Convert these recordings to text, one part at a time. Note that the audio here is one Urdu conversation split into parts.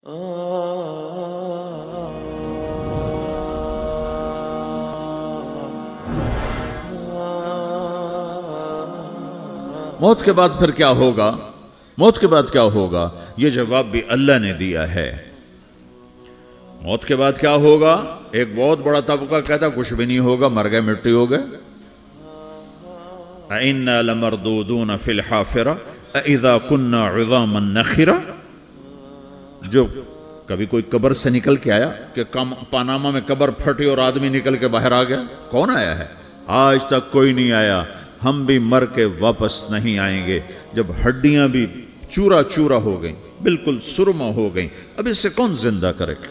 موت کے بعد پھر کیا ہوگا؟ موت کے بعد کیا ہوگا؟ یہ جواب بھی اللہ نے دیا ہے۔ موت کے بعد کیا ہوگا؟ ایک بہت بڑا طبقہ کہتا کچھ بھی نہیں ہوگا، مر گئے، مٹی ہو گئے۔ اِنَّا لَمَرْدُودُونَ فِي الْحَافِرَةِ اِذَا كُنَّا عِظَامًا نَخِرَةً۔ جو کبھی کوئی قبر سے نکل کے آیا کہ پاناما میں قبر پھٹی اور آدمی نکل کے باہر آ گیا؟ کون آیا ہے؟ آج تک کوئی نہیں آیا۔ ہم بھی مر کے واپس نہیں آئیں گے جب ہڈیاں بھی چورا چورا ہو گئیں، بالکل سرما ہو گئیں، اب اس سے کون زندہ کرے گا؟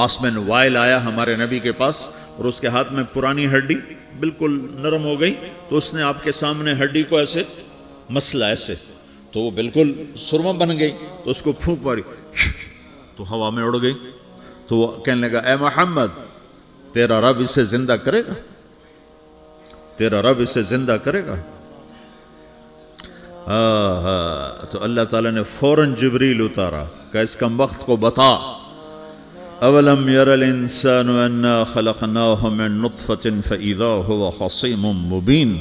آسمن وائل آیا ہمارے نبی کے پاس اور اس کے ہاتھ میں پرانی ہڈی بالکل نرم ہو گئی، تو اس نے آپ کے سامنے ہڈی کو ایسے مسلا ایسے، تو وہ بالکل سرما بن گئی، تو اس کو پھونک ماری تو ہوا میں اڑ گئی۔ تو وہ کہنے لگا اے محمد، تیرا رب اسے زندہ کرے گا؟ تیرا رب اسے زندہ کرے گا؟ تو اللہ تعالیٰ نے فوراً جبریل اتارا کہ اس کمبخت کو بتا، اولم یر الانسان انا خلقناہ من نطفۃ فاذا هو خصیم مبین۔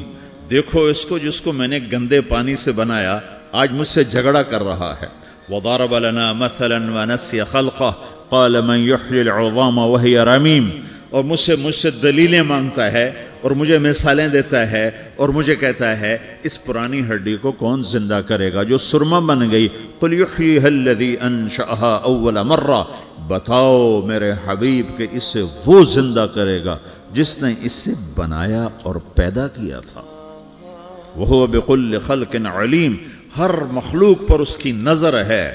دیکھو اس کو جس کو میں نے گندے پانی سے بنایا، آج مجھ سے جھگڑا کر رہا ہے۔ وضرب لنا مثلا ونسی خلقہ قال من یحیی العظام وہی رمیم۔ اور مجھ سے دلیلیں مانگتا ہے اور مجھے مثالیں دیتا ہے اور مجھے کہتا ہے اس پرانی ہڈی کو کون زندہ کرے گا جو سرما بن گئی؟ قل یحییھا الذی انشأھا اول مرہ۔ بتاؤ میرے حبیب کہ اسے وہ زندہ کرے گا جس نے اسے بنایا اور پیدا کیا تھا۔ وہو بکل خلق علیم۔ ہر مخلوق پر اس کی نظر ہے،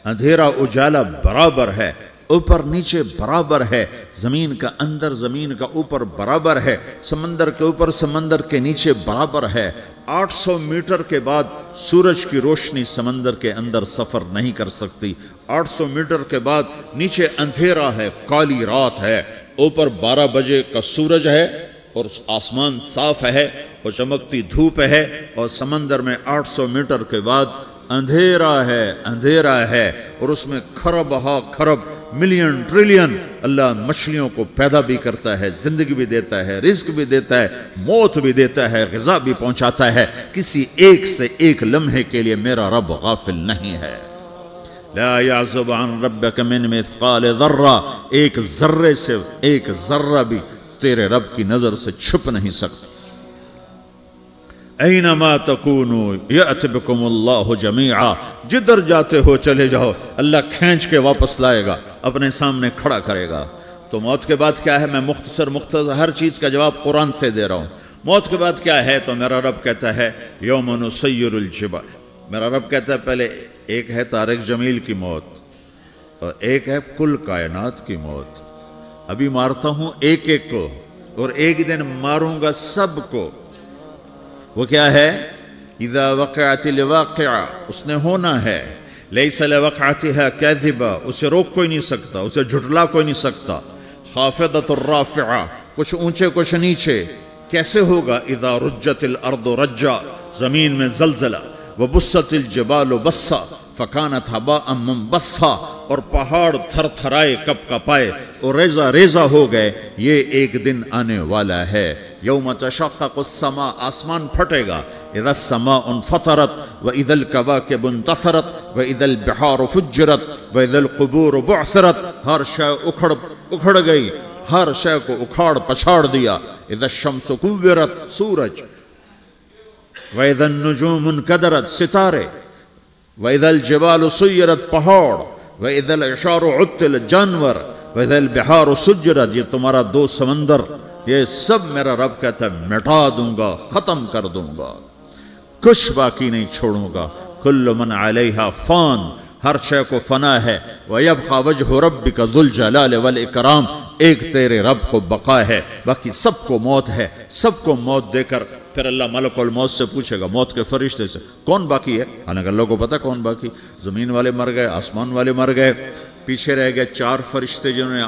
اندھیرا اجالا برابر ہے، اوپر نیچے برابر ہے، زمین کا اندر زمین کا اوپر برابر ہے، سمندر کے اوپر سمندر کے نیچے برابر ہے۔ 800 میٹر کے بعد سورج کی روشنی سمندر کے اندر سفر نہیں کر سکتی۔ 800 میٹر کے بعد نیچے اندھیرا ہے، کالی رات ہے، اوپر 12 بجے کا سورج ہے اور آسمان صاف ہے اور چمکتی دھوپ ہے، اور سمندر میں 800 میٹر کے بعد اندھیرا ہے اور اس میں کھرب ہا کھرب ملین ٹریلین اللہ مچھلیوں کو پیدا بھی کرتا ہے، زندگی بھی دیتا ہے، رزق بھی دیتا ہے، موت بھی دیتا ہے، غذا بھی پہنچاتا ہے۔ کسی ایک سے ایک لمحے کے لیے میرا رب غافل نہیں ہے۔ لا يعزب عن ربك من مثقال ذرہ۔ ایک ذرے سے ایک ذرہ بھی تیرے رب کی نظر سے چھپ نہیں سکتا۔ اینما تکونوا یأت بکم اللہ جمیعا۔ جدھر جاتے ہو چلے جاؤ، اللہ کھینچ کے واپس لائے گا، اپنے سامنے کھڑا کرے گا۔ تو موت کے بعد کیا ہے؟ میں مختصر ہر چیز کا جواب قرآن سے دے رہا ہوں۔ موت کے بعد کیا ہے؟ تو میرا رب کہتا ہے یوم نسیر الجبال۔ میرا رب کہتا ہے پہلے ایک ہے طارق جمیل کی موت اور ایک ہے کل کائنات کی موت۔ ابھی مارتا ہوں ایک ایک کو اور ایک دن ماروں گا سب کو۔ وہ کیا ہے؟ اذا وقعت الواقعہ، اس نے ہونا ہے۔ لیس لوقعتها کاذبہ، اسے روک کوئی نہیں سکتا، اسے جھٹلا کوئی نہیں سکتا۔ خافضۃ الرافعہ، کچھ اونچے کچھ نیچے۔ کیسے ہوگا؟ اذا رجت الارض رجا، زمین میں زلزلہ۔ وبست الجبال بسا فکانت ہباء منبثا، اور پہاڑ تھر تھرائے کپ کپائے اور ریزہ ریزہ ہو گئے۔ یہ ایک دن آنے والا ہے۔ یوم تشقق السماء، آسمان پھٹے گا۔ اذا السماء انفطرت واذا الكواكب انتثرت واذا البحار فجرت واذا القبور بعثرت۔ ہر شے اکھڑ گئی، ہر شے کو اکھاڑ پچھاڑ دیا۔ اذا الشمس کورت، سورج۔ واذا النجوم انکدرت، ستارے۔ وَإِذَا الْجِبَالُ سُيِّرَتْ، پہاڑ۔ وَإِذَا الْعِشَارُ عُطِّلَتْ، جانور۔ وَإِذَا الْبِحَارُ سُجِّرَتْ، یہ تمہارا دو سمندر، یہ سب میرا رب کہتا ہے مٹا دوں گا، ختم کر دوں گا، کچھ باقی نہیں چھوڑوں گا۔ كُلُّ مَنْ عَلَيْهَا فان، ہر شے کو فنا ہے۔ وَيَبْقَى وَجْهُ رَبِّكَ ذُو الْجَلَالِ وَالْإِكْرَامِ، ایک تیرے رب کو بقا ہے، باقی سب کو موت ہے۔ سب کو موت دے کر پھر اللہ ملک الموت سے پوچھے گا، موت کے فرشتے سے، کون باقی ہے؟ حالانکہ اللہ کو پتا کون باقی۔ زمین والے مر گئے، آسمان والے مر گئے، پیچھے رہ گئے 4 فرشتے جنہوں نے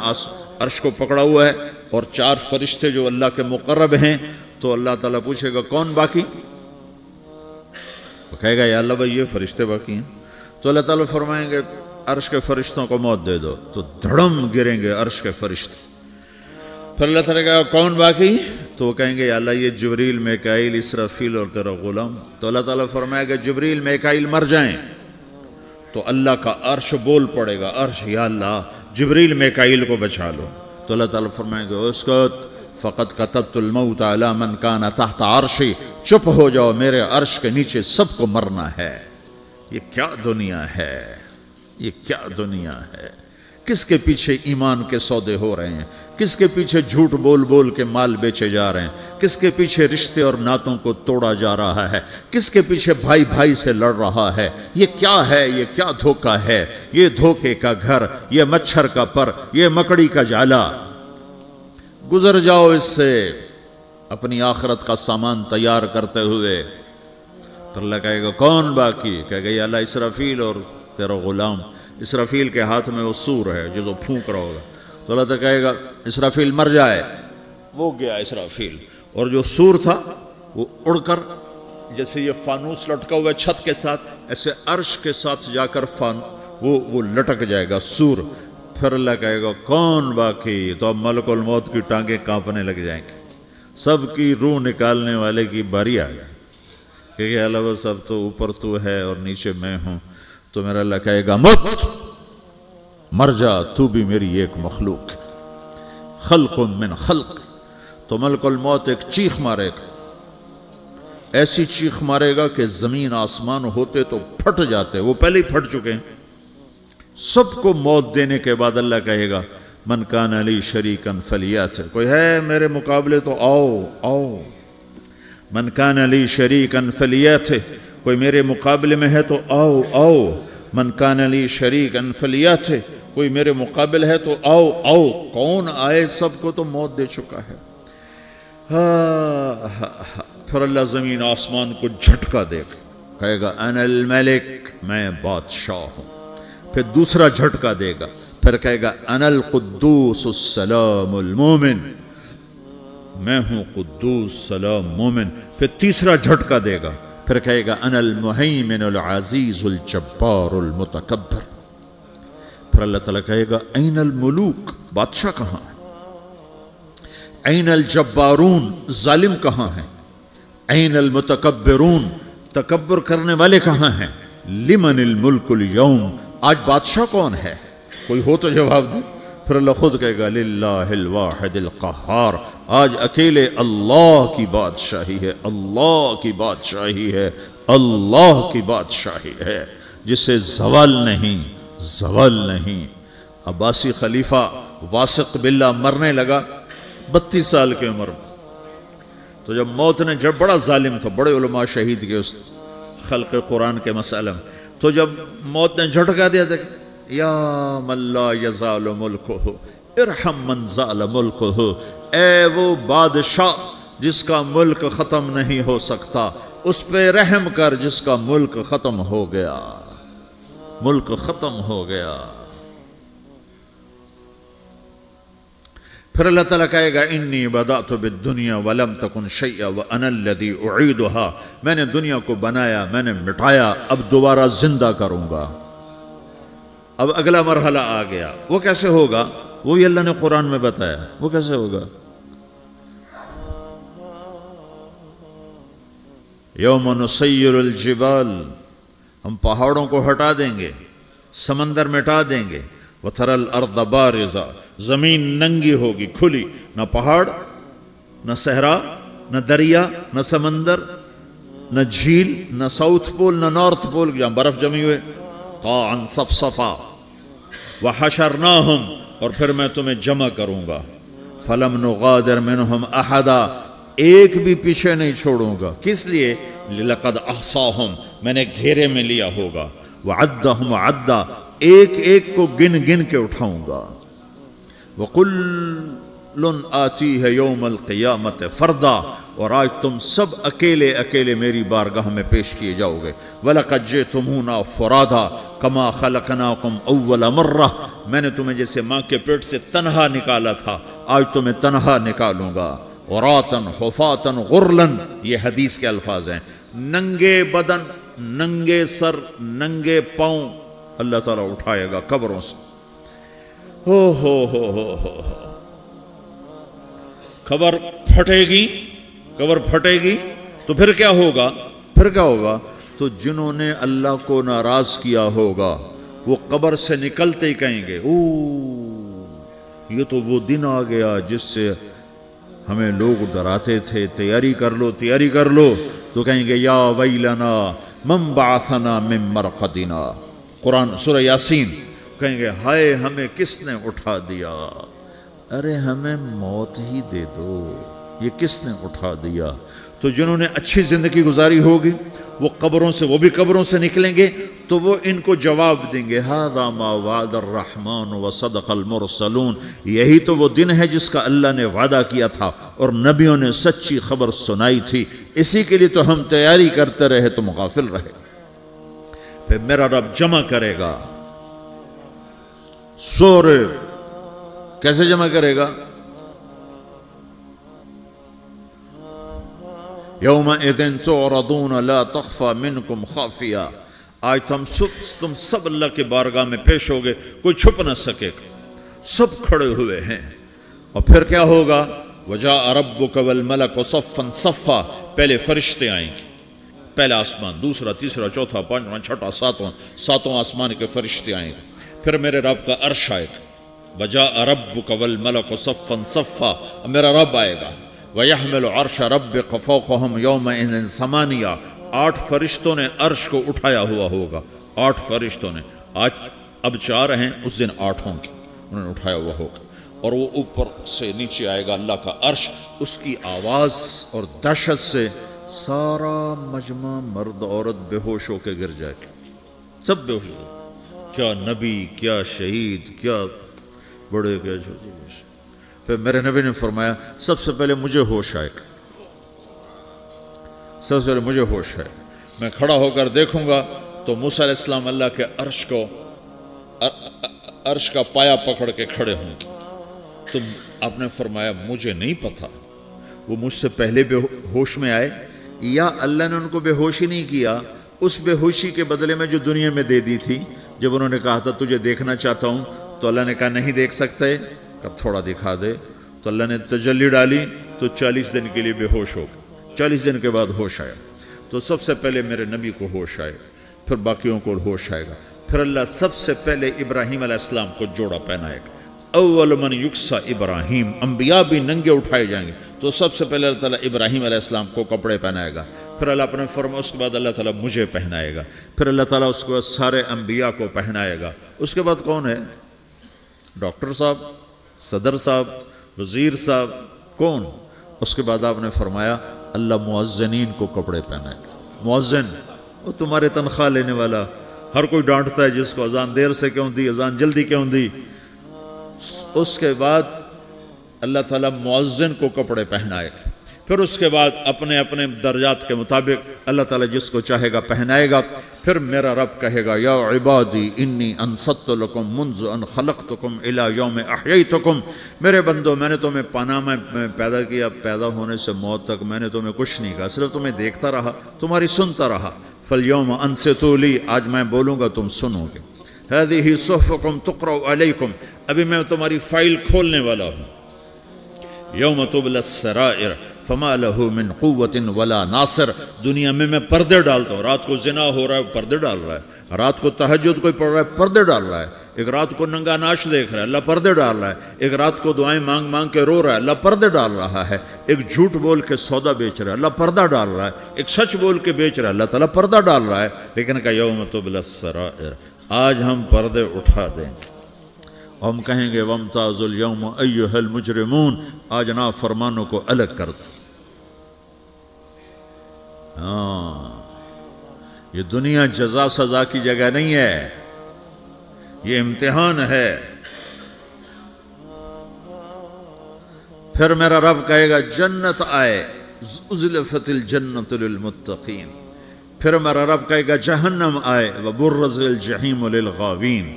عرش کو پکڑا ہوا ہے، اور 4 فرشتے جو اللہ کے مقرب ہیں۔ تو اللہ تعالیٰ پوچھے گا کون باقی؟ وہ کہے گا یا اللہ بھائی یہ فرشتے باقی ہیں۔ تو اللہ تعالیٰ فرمائیں گے عرش کے فرشتوں کو موت دے دو تو دھڑم گریں گے عرش کے فرشتے. پھر اللہ تعالیٰ کہا کون باقی؟ تو وہ کہیں گے یا اللہ یہ جبریل میکائیل اسرافیل اور تیرا غلام. تو اللہ تعالیٰ فرمائے گا جبریل میکائیل مر جائیں تو اللہ کا عرش بول پڑے گا, عرش یا اللہ جبریل میکائیل کو بچا لو. تو اللہ تعالیٰ فرمائے گا اسکت فقط کتبت الموت علی من کان تحت عرشی, چپ ہو جاؤ میرے عرش کے نیچے سب کو مرنا ہے. یہ کیا دنیا ہے, یہ کیا دنیا ہے. کس کے پیچھے ایمان کے سودے ہو رہے ہیں, کس کے پیچھے جھوٹ بول بول کے مال بیچے جا رہے ہیں, کس کے پیچھے رشتے اور ناتوں کو توڑا جا رہا ہے, کس کے پیچھے بھائی بھائی سے لڑ رہا ہے. یہ کیا ہے, یہ کیا دھوکہ ہے, یہ دھوکے کا گھر, یہ مچھر کا پر, یہ مکڑی کا جالا. گزر جاؤ اس سے اپنی آخرت کا سامان تیار کرتے ہوئے. پھر اللہ کہے گا کون باقی؟ کہے گا یا اللہ اسرافیل اور تیرا غلام. اسرافیل کے ہاتھ میں وہ سور ہے جو پھونک رہا ہوگا. تو اللہ تعالیٰ کہے گا اسرافیل مر جائے. وہ گیا اسرافیل, اور جو سور تھا وہ اڑ کر جیسے یہ فانوس لٹکا ہوا چھت کے ساتھ ایسے عرش کے ساتھ جا کر وہ لٹک جائے گا سور. پھر اللہ کہے گا کون باقی؟ تو اب ملک الموت کی ٹانگیں کانپنے لگ جائیں گے. سب کی روح نکالنے والے کی باری آ گئی کہ اللہ وہ سب تو اوپر تو ہے اور نیچے میں ہوں. تو میرا اللہ کہے گا موت مر جا, تو بھی میری ایک مخلوق, خلق من خلق. تو ملک الموت ایک چیخ مارے گا, ایسی چیخ مارے گا کہ زمین آسمان ہوتے تو پھٹ جاتے, وہ پہلے ہی پھٹ چکے ہیں. سب کو موت دینے کے بعد اللہ کہے گا من کان لی شریکن فلیات, کوئی ہے میرے مقابلے تو آؤ آؤ. من کان لی شریکن فلیات, کوئی میرے مقابلے میں ہے تو آؤ آؤ. من کان لی شریکن فلیات, کوئی میرے مقابل ہے تو آؤ آؤ. کون آئے؟ سب کو تو موت دے چکا ہے. پھر اللہ زمین آسمان کو جھٹکا دے گا, کہے گا انا الملک, میں بادشاہ ہوں. پھر دوسرا جھٹکا دے گا, پھر کہے گا انا القدوس السلام المومن, میں ہوں قدوس سلام مومن. پھر تیسرا جھٹکا دے گا, پھر کہے گا انا المہیمن العزیز الجبار المتکبر. پھر اللہ تعالیٰ کہے گا این الملوک, بادشاہ کہاں ہے؟ این الجبارون, ظالم کہاں ہیں؟ این المتکبرون, تکبر کرنے والے کہاں ہیں؟ لمن الملک اليوم, آج بادشاہ کون ہے؟ کوئی ہو تو جواب دے. پھر اللہ خود کہے گا للہ الواحد القہار, آج اکیلے اللہ کی بادشاہی ہے, اللہ کی بادشاہی ہے, اللہ کی بادشاہی ہے جسے زوال نہیں, زوال نہیں. عباسی خلیفہ واثق باللہ مرنے لگا 32 سال کی عمر میں. تو جب موت نے, جب بڑا ظالم تھا, بڑے علماء شہید کے اس خلق قرآن کے مسئلہ میں, تو جب موت نے جھٹکا دیا تھا یا من لا یزال ملکہ ارحم من زال ملکہ, اے وہ بادشاہ جس کا ملک ختم نہیں ہو سکتا, اس پہ رحم کر جس کا ملک ختم ہو گیا, ملک ختم ہو گیا. پھر اللہ تعالیٰ کہے گا انی بدأت بالدنیا ولم تکن شیئا وانا الذی اعیدها, میں نے دنیا کو بنایا, میں نے مٹایا, اب دوبارہ زندہ کروں گا. اب اگلا مرحلہ آ گیا, وہ کیسے ہوگا؟ وہی اللہ نے قرآن میں بتایا. وہ کیسے ہوگا؟ یوم نسیر الجبال, ہم پہاڑوں کو ہٹا دیں گے, سمندر مٹا دیں گے. وتری الارض بارزا, زمین ننگی ہوگی, کھلی, نہ پہاڑ, نہ صحرا, نہ دریا, نہ سمندر, نہ جھیل, نہ ساؤتھ پول, نہ نارتھ پول جہاں برف جمی ہوئے. قاعا صفصفا وحشرناہم, اور پھر میں تمہیں جمع کروں گا. فلم نغادر منہم احدا, ایک بھی پیچھے نہیں چھوڑوں گا. کس لیے؟ لقد احصاہم, میں نے گھیرے میں لیا ہوگا. وعدہم عدا, ایک ایک کو گن گن کے اٹھاؤں گا. وَقُلٌ آتِيهَ يَوْمَ الْقِيَامَةِ فَرْدًا, اور آج تم سب اکیلے اکیلے میری بارگاہ میں پیش کیے جاؤ گے. وَلَقَدْ جِئْتُمُونَا فُرَادًا كَمَا خَلَقْنَاكُمْ أَوَّلَ مَرَّةٍ, میں نے تمہیں جیسے ماں کے پیٹ سے تنہا نکالا تھا, آج تمہیں تنہا نکالوں گا. عُرَاةً حُفَاةً غُرْلًا, یہ حدیث کے الفاظ ہیں. ننگے بدن, ننگے سر, ننگے پاؤں, اللہ تعالیٰ اٹھائے گا قبروں سے. ہو قبر پھٹے گی تو پھر کیا ہوگا؟ تو جنہوں نے اللہ کو ناراض کیا ہوگا وہ قبر سے نکلتے ہی کہیں گے یہ تو وہ دن آ گیا جس سے ہمیں لوگ ڈراتے تھے، تیاری کر لو. تو کہیں گے یا ویلنا من بعثنا من مرقدنا، قرآن سورہ یاسین. کہیں گے ہائے ہمیں کس نے اٹھا دیا، ارے ہمیں موت ہی دے دو، یہ کس نے اٹھا دیا. تو جنہوں نے اچھی زندگی گزاری ہوگی وہ بھی قبروں سے نکلیں گے تو وہ ان کو جواب دیں گے ھذا ما وعد الرحمن وصدق المرسلون، یہی تو وہ دن ہے جس کا اللہ نے وعدہ کیا تھا اور نبیوں نے سچی خبر سنائی تھی، اسی کے لیے تو ہم تیاری کرتے رہے تم غافل رہے. پھر میرا رب جمع کرے گا سورے. کیسے جمع کرے گا؟ یومئذ تعرضون لا تخفى منکم خافیہ. آج تم سب اللہ کے بارگاہ میں پیش ہوگے، کوئی چھپ نہ سکے گا، سب کھڑے ہوئے ہیں. اور پھر کیا ہوگا؟ وجاء ربک والملک صفا صفا. پہلے فرشتے آئیں گے، پہلا آسمان، دوسرا، تیسرا، چوتھا، پانچواں، چھٹا، ساتواں آسمان کے فرشتے آئیں گے. پھر میرے رب کا عرش آئے گا. وجاء ربک والملک صفا صفا، میرا رب آئے گا. وَيَحْمِلُ عَرْشَ رَبِّكَ فَوْقَهُمْ يَوْمَئِذٍ ثَمَانِيَةٌ. 8 فرشتوں نے عرش کو اٹھایا ہوا ہوگا. 8 فرشتوں نے، آج اب 4 ہیں، اس دن 8 ہوں گے، انہوں نے اٹھایا ہوا ہوگا. اور وہ اوپر سے نیچے آئے گا اللہ کا عرش. اس کی آواز اور دہشت سے سارا مجمع مرد عورت بے ہوش ہو کے گر جائے گا، سب بے ہوش. کیا نبی، کیا شہید، کیا بڑے، کیا چھوٹے. پھر میرے نبی نے فرمایا سب سے پہلے مجھے ہوش آئے گا، سب سے پہلے مجھے ہوش ہے. میں کھڑا ہو کر دیکھوں گا تو موسیٰ علیہ السلام اللہ کے عرش کا پایا پکڑ کے کھڑے ہوں گے. تو آپ نے فرمایا مجھے نہیں پتا وہ مجھ سے پہلے بے ہوش میں آئے یا اللہ نے ان کو بے ہوشی نہیں کیا، اس بے ہوشی کے بدلے میں جو دنیا میں دے دی تھی. جب انہوں نے کہا تھا تجھے دیکھنا چاہتا ہوں تو اللہ نے کہا نہیں دیکھ سکتے، کب تھوڑا دکھا دے. تو اللہ نے تجلی ڈالی تو 40 دن کے لیے بے ہوش ہو گئے. 40 دن کے بعد ہوش آیا. تو سب سے پہلے میرے نبی کو ہوش آئے، پھر باقیوں کو ہوش آئے گا. پھر اللہ سب سے پہلے ابراہیم علیہ السلام کو جوڑا پہنائے گا. اول من یکسا ابراہیم، انبیاء بھی ننگے اٹھائے جائیں گے. تو سب سے پہلے اللہ تعالیٰ ابراہیم علیہ السلام کو کپڑے پہنائے گا. پھر اللہ اپنے فرما، اس کے بعد اللہ تعالیٰ مجھے پہنائے گا. پھر اللہ تعالیٰ اس کے بعد سارے انبیاء کو پہنائے گا. اس کے بعد کون ہے؟ ڈاکٹر صاحب، صدر صاحب، وزیر صاحب، کون؟ اس کے بعد آپ نے فرمایا اللہ مؤذنین کو کپڑے پہنائے گا. مؤذن وہ تمہارے تنخواہ لینے والا، ہر کوئی ڈانٹتا ہے جس کو اذان دیر سے کیوں دی، اذان جلدی کیوں دی. اس کے بعد اللہ تعالیٰ مؤذن کو کپڑے پہنائے گا. پھر اس کے بعد اپنے اپنے درجات کے مطابق اللہ تعالیٰ جس کو چاہے گا پہنائے گا. پھر میرا رب کہے گا یا عبادی انی انصت لکم منذ ان خلقتکم الی یوم احییتکم. میرے بندو، میں نے تمہیں پاناہ میں پیدا کیا، پیدا ہونے سے موت تک میں نے تمہیں کچھ نہیں کہا، صرف تمہیں دیکھتا رہا، تمہاری سنتا رہا. فالیوم انصتوا لی، آج میں بولوں گا تم سنو گے. ہذہ صحفکم تقرأ علیکم، ابھی میں تمہاری فائل کھولنے والا ہوں. یوم تبلی السرائر فما لہ من قوت ولا ناصر. دنیا میں پردے ڈالتا ہوں. رات کو زنا ہو رہا ہے، پردے ڈال رہا ہے. رات کو تہجد کوئی پڑھ رہا ہے، پردے ڈال رہا ہے. ایک رات کو ننگا ناچ دیکھ رہا ہے، اللہ پردے ڈال رہا ہے. ایک رات کو دعائیں مانگ مانگ کے رو رہا ہے، اللہ پردے ڈال رہا ہے. ایک جھوٹ بول کے سودا بیچ رہا ہے، اللہ پردہ ڈال رہا ہے. ایک سچ بول کے بیچ رہا ہے، اللہ تعالیٰ پردہ ڈال رہا ہے. لیکن کہ یوم تبلی السرائر، آج ہم پردے اٹھا دیں. ہم کہیں گے وامتازوا اليوم ایھا المجرمون، آج نافرمانوں کو الگ کر دو. یہ دنیا جزا سزا کی جگہ نہیں ہے، یہ امتحان ہے. پھر میرا رب کہے گا جنت آئے، ازلفت الجنت للمتقین. پھر میرا رب کہے گا جہنم آئے، وبرزت الجحیم للغاوین.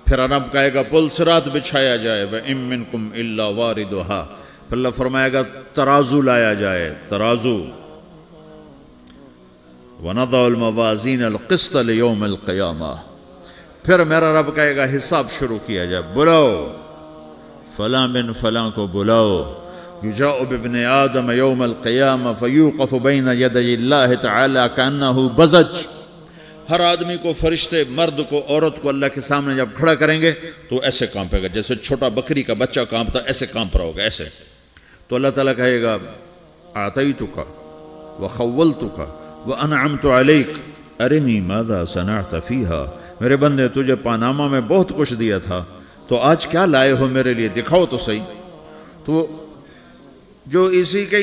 پھر رب کہے گا پل صراط بچھایا جائے، وَإِن مِّنكُمْ إِلَّا وَارِدُهَا. پھر اللہ فرمائے گا ترازو لایا جائے، ترازو. وَنَضَعُ الْمَوَازِينَ الْقِسْطَ لِيَوْمِ الْقِيَامَةِ. پھر میرا رب کہے گا حساب شروع کیا جائے، بلاؤ فلاں بن فلاں کو بلاؤ، یجاء بابن آدم یوم القیامہ فیوقف بین یدی اللہ تعالی کانہ بزج، ہر آدمی کو، فرشتے، مرد کو، عورت کو اللہ کے سامنے جب کھڑا کریں گے تو ایسے کانپے گا جیسے چھوٹا بکری کا بچہ کانپتا، ایسے کانپ رہا ہوگا ایسے. تو اللہ تعالیٰ کہے گا اعطیتک وخولتک وانعمت علیک ارنی ماذا صنعت فیہا، میرے بندے تجھے پاناما میں بہت کچھ دیا تھا، تو آج کیا لائے ہو میرے لیے، دکھاؤ تو صحیح. تو جو اسی کے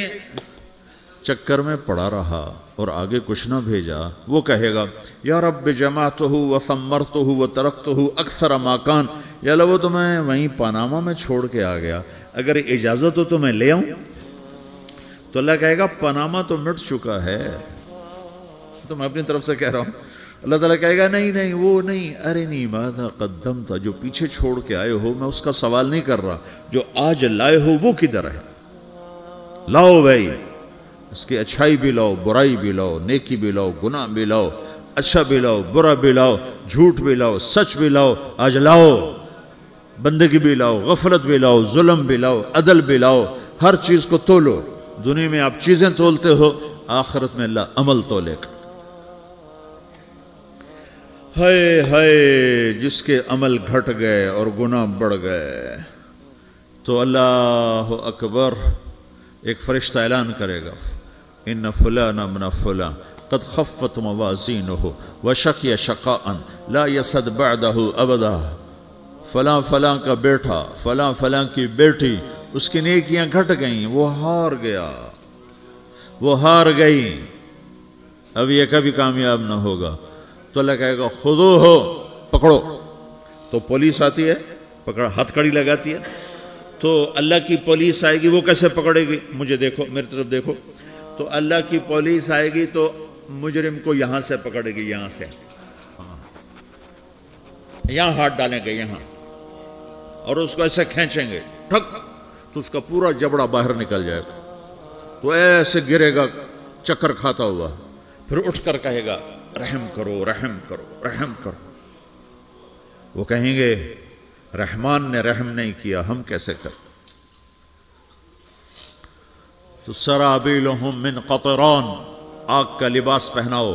چکر میں پڑا رہا اور آگے کچھ نہ بھیجا، وہ کہے گا یا رب جمعتہ وثمرتہ وترکتہ اکثر ما کان، یا اللہ وہ تو میں وہیں پاناما میں چھوڑ کے آ گیا، اگر اجازت ہو تو میں لے آؤں. تو اللہ کہے گا پاناما تو مٹ چکا ہے، تو میں اپنی طرف سے کہہ رہا ہوں. اللہ تعالیٰ کہے گا نہیں نہیں وہ نہیں، ارنی ماذا قدمت، جو پیچھے چھوڑ کے آئے ہو میں اس کا سوال نہیں کر رہا، جو آج لائے ہو وہ کدھر ہے، لاؤ بھائی، اس کی اچھائی بھی لاؤ، برائی بھی لاؤ، نیکی بھی لاؤ، گناہ بھی لاؤ، اچھا بھی لاؤ، برا بھی لاؤ، جھوٹ بھی لاؤ، سچ بھی لاؤ، آج لاؤ، بندگی بھی لاؤ، غفلت بھی لاؤ، ظلم بھی لاؤ، عدل بھی لاؤ، ہر چیز کو تولو. دنیا میں آپ چیزیں تولتے ہو، آخرت میں اللہ عمل تولے گا. ہائے ہائے جس کے عمل گھٹ گئے اور گناہ بڑھ گئے، تو اللہ اکبر، ایک فرشتہ اعلان کرے گا ان فلان ابن فلان قد خفت موازینہ وشقی شقاء لا یسد بعدہ ابدا، فلاں فلاں کا بیٹا، فلاں فلاں کی بیٹی، اس کی نیکیاں گھٹ گئیں، وہ ہار گیا، وہ ہار گئی، اب یہ کبھی کامیاب نہ ہوگا. تو اللہ کہے گا خودو ہو، پکڑو. تو پولیس آتی ہے، پکڑ ہتھ کڑی لگاتی ہے. تو اللہ کی پولیس آئے گی، وہ کیسے پکڑے گی، مجھے دیکھو، میری طرف دیکھو. تو اللہ کی پولیس آئے گی تو مجرم کو یہاں سے پکڑے گی، یہاں سے، یہاں ہاتھ ڈالیں گے یہاں، اور اس کو ایسے کھینچیں گے ٹھک، تو اس کا پورا جبڑا باہر نکل جائے گا. تو ایسے گرے گا چکر کھاتا ہوا، پھر اٹھ کر کہے گا رحم کرو رحم کرو رحم کرو. وہ کہیں گے رحمان نے رحم نہیں کیا، ہم کیسے کر. تو سرابیلہم من قطران، آگ کا لباس پہناؤ،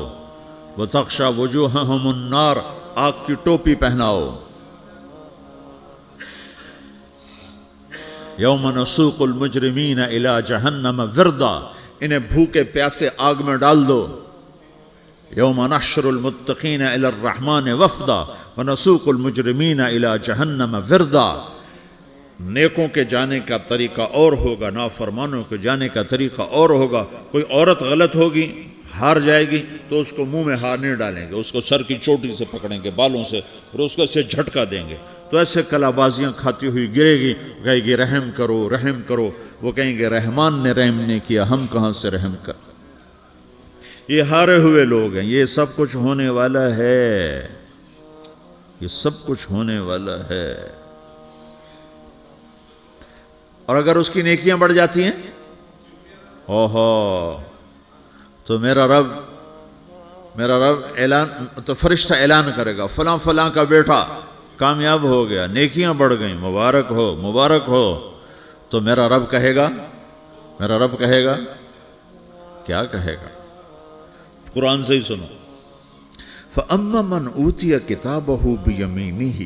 وتغشی وجوہہم النار، آگ کی ٹوپی پہناؤ. یوم نسوق المجرمین الی جہنم وردا، انہیں بھوکے پیاسے آگ میں ڈال دو. یوم نحشر المتقین الی الرحمن وفدا ونسوق المجرمین الی جہنم وردا. نیکوں کے جانے کا طریقہ اور ہوگا، نافرمانوں کے جانے کا طریقہ اور ہوگا. کوئی عورت غلط ہوگی، ہار جائے گی، تو اس کو منہ میں ہار نہیں ڈالیں گے، اس کو سر کی چوٹی سے پکڑیں گے، بالوں سے، اور اس کو اسے جھٹکا دیں گے. تو ایسے کلا بازیاں کھاتی ہوئی گرے گی، کہے گی رحم کرو رحم کرو. وہ کہیں گے رحمان نے رحم نہیں کیا، ہم کہاں سے رحم کر. یہ ہارے ہوئے لوگ ہیں. یہ سب کچھ ہونے والا ہے، یہ سب کچھ ہونے والا ہے. اور اگر اس کی نیکیاں بڑھ جاتی ہیں، اوہو، تو میرا رب اعلان، تو فرشتہ اعلان کرے گا فلاں فلاں کا بیٹا کامیاب ہو گیا، نیکیاں بڑھ گئیں، مبارک ہو مبارک ہو. تو میرا رب کہے گا کیا کہے گا، قرآن سے ہی سنو. فَأَمَّا مَنْ أُوتِيَ كِتَابَهُ بِيَمِينِهِ،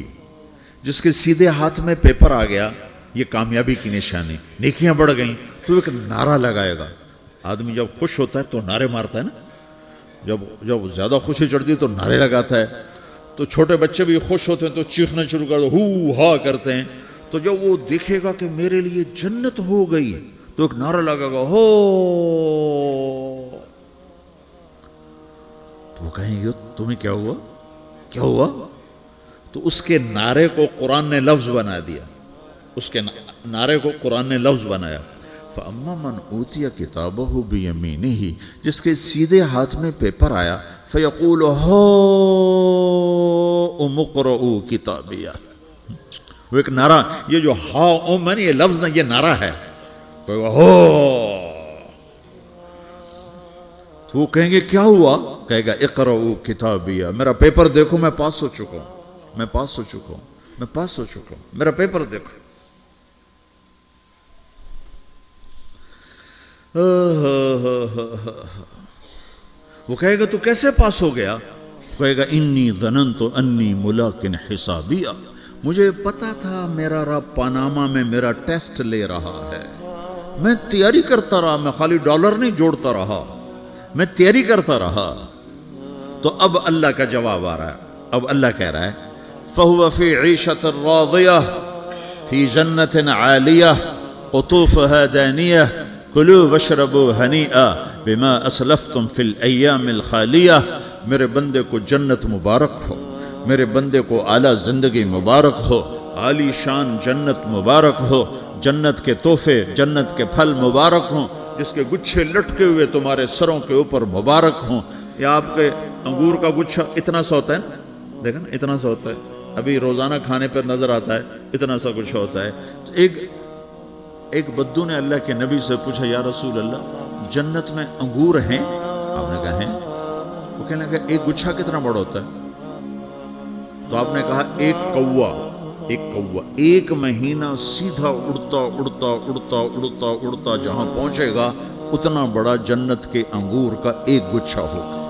جس کے سیدھے ہاتھ میں پیپر آ گیا، یہ کامیابی کی نشانی، نیکیاں بڑھ گئیں، تو ایک نعرہ لگائے گا. آدمی جب خوش ہوتا ہے تو نعرے مارتا ہے نا، جب زیادہ خوشی چڑھتی ہے تو نعرے لگاتا ہے. تو چھوٹے بچے بھی خوش ہوتے ہیں تو چیخنا شروع کر دو، ہو ہا کرتے ہیں. تو جب وہ دیکھے گا کہ میرے لیے جنت ہو گئی، تو ایک نعرہ لگے گا، ہو. تو وہ کہیں گے تمہیں کیا ہوا. تو اس کے نعرے کو قرآن نے لفظ بنا دیا، اس کے نعرے کو قرآن نے لفظ بنایا. فَأَمَّا مَنْ أُوتِيَ كِتَابَهُ بِيَمِينِهِ، جس کے سیدھے ہاتھ میں پیپر آیا، فَيَقُولُ هَاؤْمُ اقْرَءُوا كِتَابِيَهْ. وہ ایک نعرہ، یہ جو ہاؤم ہے نا، یہ لفظ نہ، یہ نعرہ ہے. تو وہ کہیں گے کیا ہوا، کہے گا اقرؤوا کتابیہ، میرا پیپر دیکھو میں پاس ہو چکا ہوں. میں پاس ہو چکا ہوں، میں پاس ہو چکا ہوں، میرا پیپر دیکھو۔ وہ کہے گا تو کیسے پاس ہو گیا؟ کہے گا انی ظننت انی ملاقن حسابیہ، مجھے پتا تھا میرا رب پاناما میں میرا ٹیسٹ لے رہا ہے، میں تیاری کرتا رہا، میں خالی ڈالر نہیں جوڑتا رہا، میں تیاری کرتا رہا۔ تو اب اللہ کا جواب آ رہا ہے، اب اللہ کہہ رہا ہے فَهُوَ فِي عِيشَةٍ رَاضِيَةٍ فِي جَنَّةٍ عَالِيَةٍ قُطُوفُهَا دَانِيَةٍ كُلُوا وَاشْرَبُوا هَنِيئًا بِمَا أَسْلَفْتُمْ فِي الْأَيَّامِ الْخَالِيَةِ، میرے بندے کو جنت مبارک ہو، میرے بندے کو اعلیٰ زندگی مبارک ہو، عالی شان جنت مبارک ہو، جنت کے تحفے، جنت کے پھل مبارک ہوں، جس کے گچھے لٹکے ہوئے تمہارے سروں کے اوپر مبارک ہوں۔ یا آپ کے انگور کا گچھا اتنا سا ہوتا ہے نا، دیکھا نا اتنا سا ہوتا ہے، ابھی روزانہ کھانے پر نظر آتا ہے، اتنا سا گچھا ہوتا ہے۔ تو ایک بدو نے اللہ کے نبی سے پوچھا یا رسول اللہ جنت میں انگور ہیں؟ آپ نے کہا ہیں۔ وہ کہنے لگا ایک گچھا کتنا بڑا ہوتا ہے؟ تو آپ نے کہا ایک کوا ایک مہینہ سیدھا اڑتا اڑتا اڑتا اڑتا اڑتا جہاں پہنچے گا اتنا بڑا جنت کے انگور کا ایک گچھا ہوگا۔